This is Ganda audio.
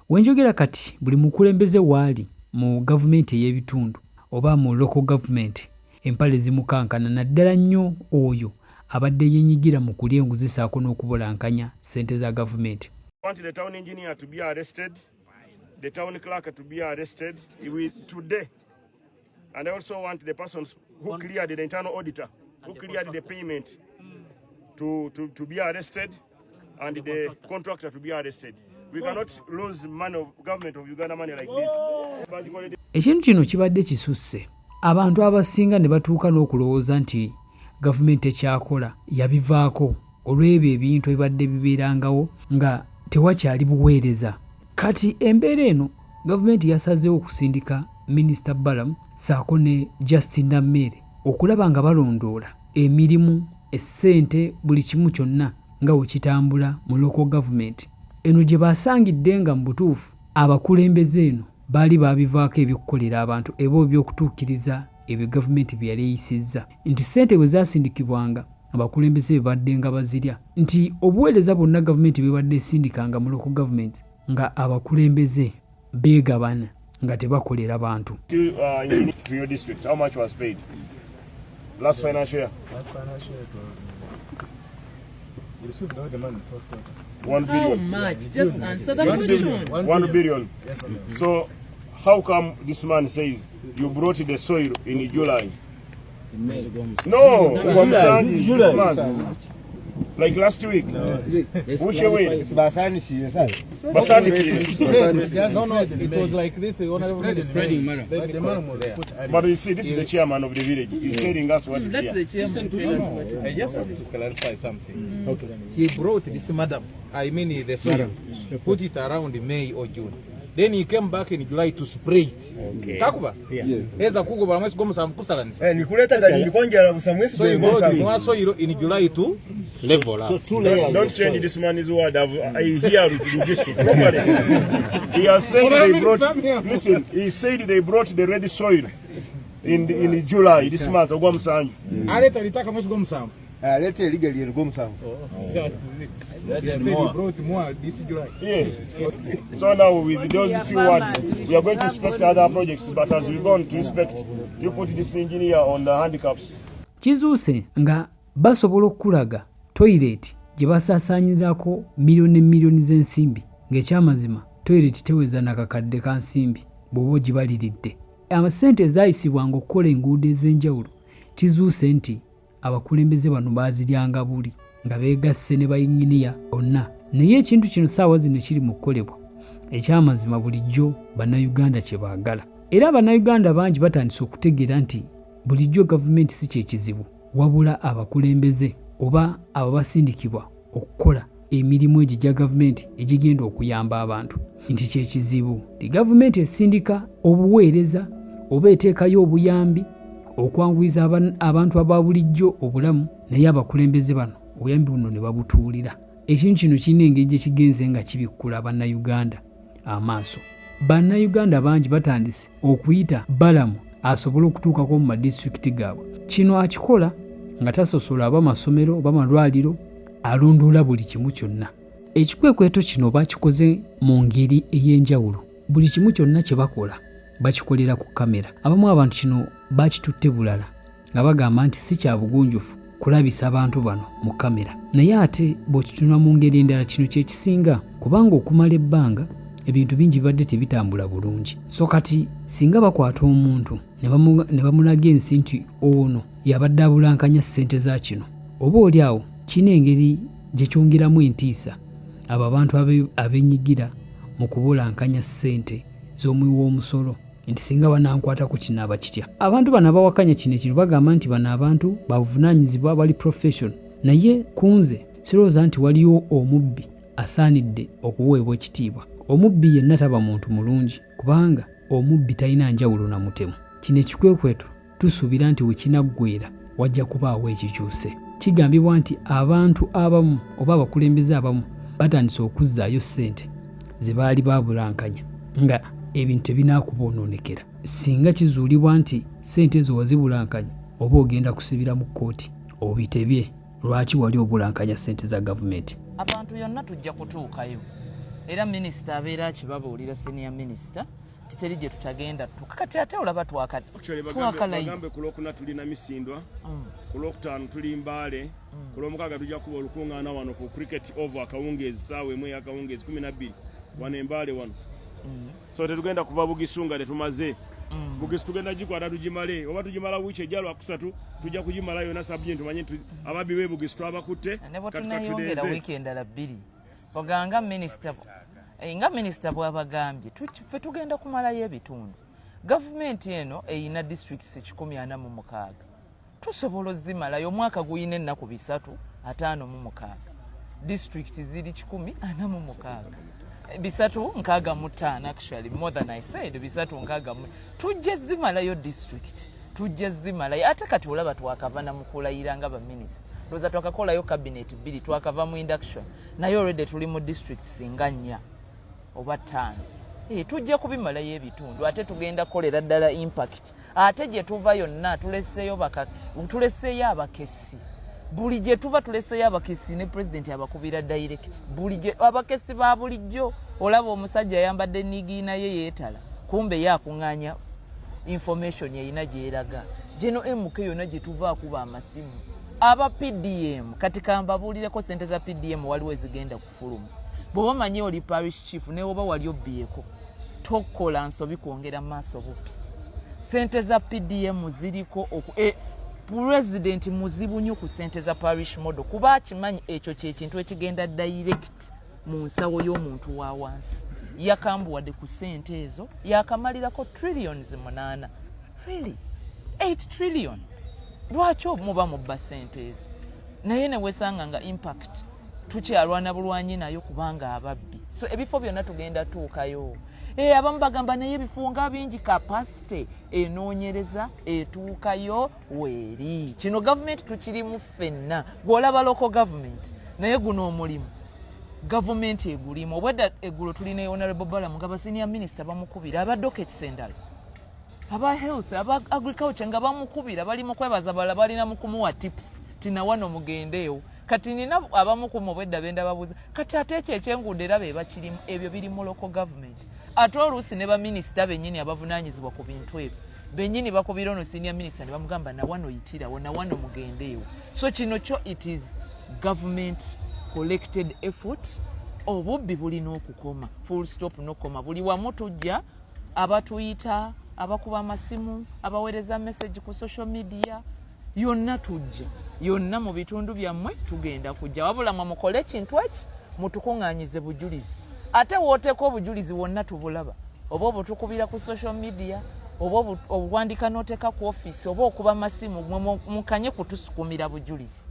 Wenjogera kati buli mukulembeze waali mu gavumenti ey'ebitundu oba mu local government empale zimukankana naddala nnyo oyo abadde yenyigira mu kulya enguzi saako n'okubulankanya ssente za gavumenti. Want the town engineer to be arrested, the town clerk to be arrested today. And I also want the persons who cleared the internal auditor, who cleared the payment to be arrested, and the contractor to be arrested. We cannot lose money of government of Uganda money like this. Ekintu kino kibadde kisusse. Abantu abasinga ne batuuka n'okulowooza nti gavumenti ekyakola yabivaako olw'ebyo ebintu ebibadde bibeerangawo nga tewakyali buweereza. Kati embeera eno gavumenti yasazeewo okusindika Minisita Balamu saako ne Justin Nammere okulaba nga balondoola emirimu, essente, buli kimu kyonna nga wekitambula mu local government. Eno gye basangidde nga mu butuufu abakulembeze eno baali babivaako ebyokukolera abantu ebo ebyokutuukiriza ebyo gavumenti bye yali eyisizza nti ssente bwe zaasindikibwanga abakulembeze be badde nga bazirya nti obuweereza bwonna gavumenti bwe badde esindikanga mu local government nga abakulembeze beegabana nga tebakolera bantu. In your district, how much was paid last financial year? Last financial year you received all the money for 1 billion. How much? Just answer the question. 1 billion. Yes, So how come this man says you brought the soil in July? No, this man. Like last week. Which way? Basani. No, it was like this. Spreading money. But you see, this is the chairman of the village. He's telling us what is That's here. the chairman telling us what I just want to clarify something. Okay. He brought this madam, I mean the soil, put it around May or June. Then he came back in July to spray it. Okay. Takuba? Yes. Eza kugo ba mwezi gomusa mkusalani. Nikuleta ngani nikonjala busamwezi So he brought more soil in July to level up. So 2 layers. Don't change this man's word. I hear this. He has said they brought. Listen, he said they brought the red soil in July this month. Ogwamsanju. Aleta litaka mwezi gomusa. Let's legally go some. He brought more this July. Yes. So now with those few words, we are going to inspect other projects. But as we go on to inspect, you put this engineer on the handicaps. Kizuuse nga basobola okulaga toilet gye basaasaanyizaako miliyoni z'ensimbi ng'ekyamazima toilet teweza nakakadde ka nsimbi bw'oba ogibaliridde. Amasente ezaayisibwanga okukola enguudo ez'enjawulo kizuuse nti abakulembeze bano baaziryanga buli nga beegasse ne bayinginiya onna. Naye ekintu kino ssaawa zino kiri mu kukolebwa ekyamazima bulijjo bannayuganda kye baagala. Era bannayuganda bangi batandise okutegeera nti bulijjo gavumenti si kyekizibu wabula abakulembeze oba ababasindikibwa okukola emirimu egyo gya gavumenti egigenda okuyamba abantu nti kyekizibu. Ti gavumenti esindika obuweereza oba eteekayo obuyambi okwanguyiza abantu aba bulijjo obulamu, naye abakulembeze bano obuyambi buno ne babutuulira. Ekintu kino kirina engeri gye kigenze nga kibikkula bannayuganda amaaso. Bannayuganda bangi batandise okuyita Balamu asobole okutuukako mu madisitulikiti gaabwe. Kino akikola nga tasosola aba masomero oba malwaliro, alondoola buli kimu kyonna. Ekikwekweto kino bakikoze mu ngeri ey'enjawulo. Buli kimu kyonna kye bakola bakikolera ku kamera. Abamu abantu kino bakitutte bulala nga bagamba nti si kya bugunjufu kulabisa abantu bano mu kamera. Naye ate bw'okitunula mu ngeri endala kino kye kisinga, kubanga okumala ebbanga ebintu bingi bibadde tebitambula bulungi. So kati singa bakwata omuntu ne bamulaga ensi nti ono yabadde abulankanya ssente za kino, oba oli awo kino engeri gye kyongeramu entiisa abo abantu abenyigira mu kubulankanya ssente z'omuwi w'omusolo nti singa banankwata ku kino abakitya. Abantu bano abawakanya kino bagamba nti bano abantu babuvunaanyizibwa bali profession. Naye kunze sirowooza nti waliyo omubbi asaanidde okuweebwa ekitiibwa. Omubbi yenna taba muntu mulungi kubanga omubbi talina njawulo na mutemu. Kino ekikwekweto tusuubira nti wekinaggweera wajja kubaawo ekikyuse. Kigambibwa nti abantu abamu oba abakulembeze abamu batandise okuzzaayo ssente ze baali babulankanya nga ebintu tebinaakuboononekera. Singa kizuulibwa nti ssente zo wazibulankanya oba ogenda kusibira mu kkooti obitebye lwaki wali obulankanya ssente za gavumenti. Abantu yonna tujja kutuukayo era minisita abeera kibabuulira senior minister titeri gye tutagenda kati ate olaba bagambe ku Lwokuna tulina Misindwa, ku Lwokutaano tuli Mbaale, ku Lwomukaaga tujja kuba olukuŋŋaana wano ku cricket over akawungeezi ssaawa emu ey'akawungeezi 12 wano Mbaale wano. So tetugenda kuva Bugisu nga tetumaze. Bugisu tugenda gikwata tugimale, oba tugimala wiiki ejja Lwakusatu tujja kugimala yonna sabbiini tumanye ababbi b'e Bugisu twabakutte tunayongera wiiki endala 2 oganga minisita nga minisita bw'abagambye ffe tugenda kumalayo ebitundu. Gavumenti eno eyina districts 146 tusobola ozimalayo omwaka guyina ennaku 356 districts ziri 146 365 actually more than I said 365 tujja zimalayo district tujja zimalayo ate kati olaba twakavana mu kulayira nga baminisita loza twakakolayo cabinet 2 twakava mu induction naye already tuli mu districts nga 4 oba 5 tujja kubimalayo ebitundu ate tugenda kolera ddala impact ate gye tuva yonna tuleseeyo abakesi buli gye tuva tuleseeyo abakesi ne president abakubira direct buli gye abakesi ba bulijjo olaba omusajja yambadde nigiina ye yeetala kumbe yakuŋŋaanya information yeyina gyeraga geno MK yonna gye tuva akuba amasimu aba PDM kati kambabuulireko sente za PDM waliwo ezigenda kufuluma bw'oba manyi oli parish chief ne oba wali obbyeko tokola nsobi kwongera maaso bupi sente za PDM ziriko president muzibu nnyo ku sente za parish model kuba akimanyi ekyo kyekintu ekigenda direct mu nsawo y'omuntu wa wansi yakambuwadde ku sente ezo yakamalirako trillions 8 really 8 trillion lwaki muba mubba sente ezo naye ne wesanga nga impact tukyalwana bulwanyi nayo kubanga ababbi so ebifo byonna tugenda tuukayo abamu bagamba naye ebifo nga bingi capacity enoonyereza etuukayo weeri kino gavumenti tukirimu ffenna gw'olaba local government naye guno omulimu gavumenti egulimu obwedda eggulo tulina honorable Balamu nga basenior minister bamukubira aba dockets endala aba health aba agriculture nga bamukubira bali mu kwebaza bala balina mu kumuwa tips tina wano mugendeyo kati nina abamu ku mubedda benda babuza kati ate ekyenguudo era be bakirimu ebyo biri mu local government ate oluusi ne baminisita bennyini abavunaanyizibwa ku bintu ebyo bennyini bakubira ono senior minister ne bamugamba na wano yitirawo na wano mugendeyo so kino kyo it is government collected effort obubbi bulina okukoma full stop nokoma buli wamu tujja abatuyita abakuba amasimu abaweereza message ku social media yonna tujja yonna mu bitundu byammwe tugenda kujja wabula mukole kintu eki mutukuŋŋaanyize bujulizi ate wooteeko obujulizi wonna tubulaba oba obutukubira ku social media oba obwandika n'oteeka ku office oba okuba amasimu mukanye kutusukumira bujulizi